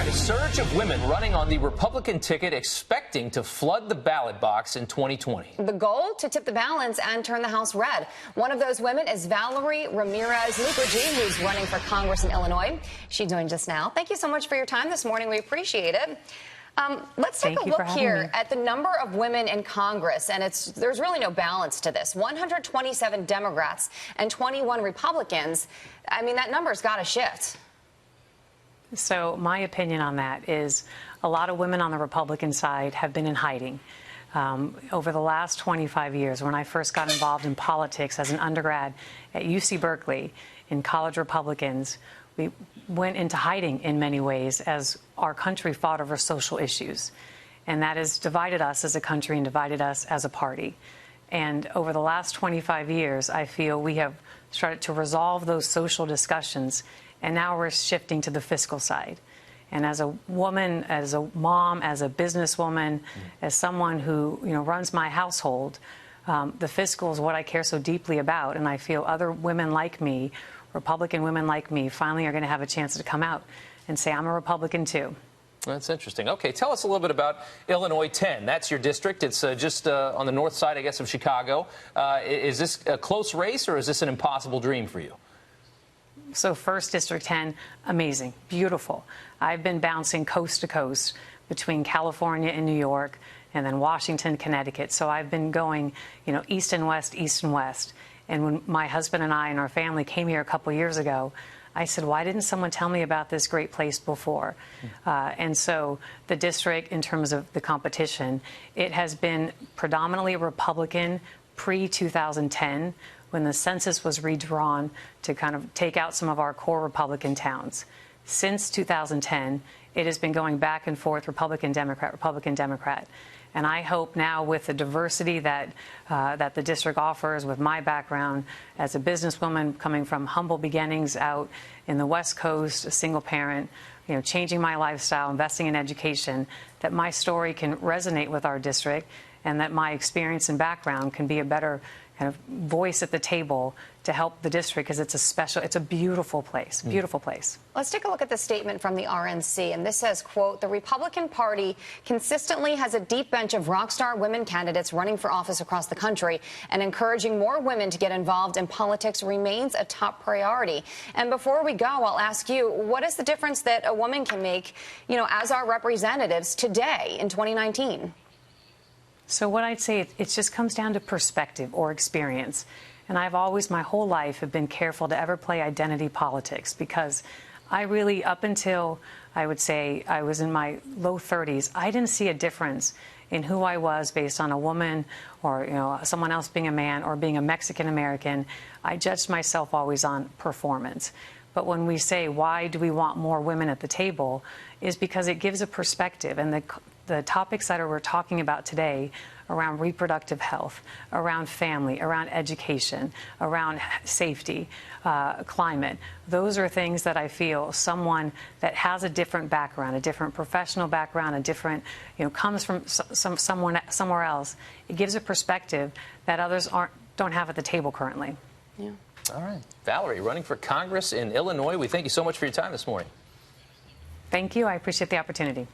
right, a surge of women running on the Republican ticket expecting to flood the ballot box in 2020. The goal? To tip the balance and turn the House red. One of those women is Valerie Ramirez-Lupergy, who's running for Congress in Illinois. She joins us now. Thank you so much for your time this morning. We appreciate it. Let's take a look here at the number of women in Congress, and there's really no balance to this. 127 Democrats and 21 Republicans. I mean, that number's got to shift. So my opinion on that is a lot of women on the Republican side have been in hiding. Over the last 25 years, when I first got involved in politics as an undergrad at UC Berkeley in college Republicans, we went into hiding in many ways as our country fought over social issues. And that has divided us as a country and divided us as a party. And over the last 25 years, I feel we have started to resolve those social discussions, and now we're shifting to the fiscal side. And as a woman, as a mom, as a businesswoman, as someone who runs my household, the fiscal is what I care so deeply about. And I feel other women like me, Republican women like me, finally are going to have a chance to come out and say, I'm a Republican too. That's interesting. Okay, tell us a little bit about Illinois 10. That's your district. It's just on the north side, I guess, of Chicago. Is this a close race, or is this an impossible dream for you? So first, District 10, amazing, beautiful. I've been bouncing coast to coast between California and New York, and then Washington, Connecticut. So I've been going, east and west, east and west. And when my husband and I and our family came here a couple years ago, I said, why didn't someone tell me about this great place before? And so the district, in terms of the competition, it has been predominantly Republican pre-2010, when the census was redrawn to kind of take out some of our core Republican towns. Since 2010, it has been going back and forth, Republican, Democrat, Republican, Democrat. And I hope now, with the diversity that the district offers, with my background as a businesswoman coming from humble beginnings out in the West Coast, a single parent, changing my lifestyle, investing in education, that my story can resonate with our district, and that my experience and background can be a better kind of voice at the table to help the district, because it's a beautiful place, beautiful place. Let's take a look at the statement from the RNC, and this says, quote, the Republican Party consistently has a deep bench of rock star women candidates running for office across the country, and encouraging more women to get involved in politics remains a top priority. And before we go, I'll ask you, what is the difference that a woman can make, as our representatives today in 2019? So what I'd say, it just comes down to perspective or experience. And I've always, my whole life, have been careful to ever play identity politics, because I really, up until I would say I was in my low 30s, I didn't see a difference in who I was based on a woman or, someone else being a man or being a Mexican American. I judged myself always on performance. But when we say, why do we want more women at the table, is because it gives a perspective. And the topics that we're talking about today around reproductive health, around family, around education, around safety, climate, those are things that I feel someone that has a different background, a different professional background, a different, comes from somewhere else, it gives a perspective that others don't have at the table currently. Yeah. All right. Valerie, running for Congress in Illinois, we thank you so much for your time this morning. Thank you. I appreciate the opportunity.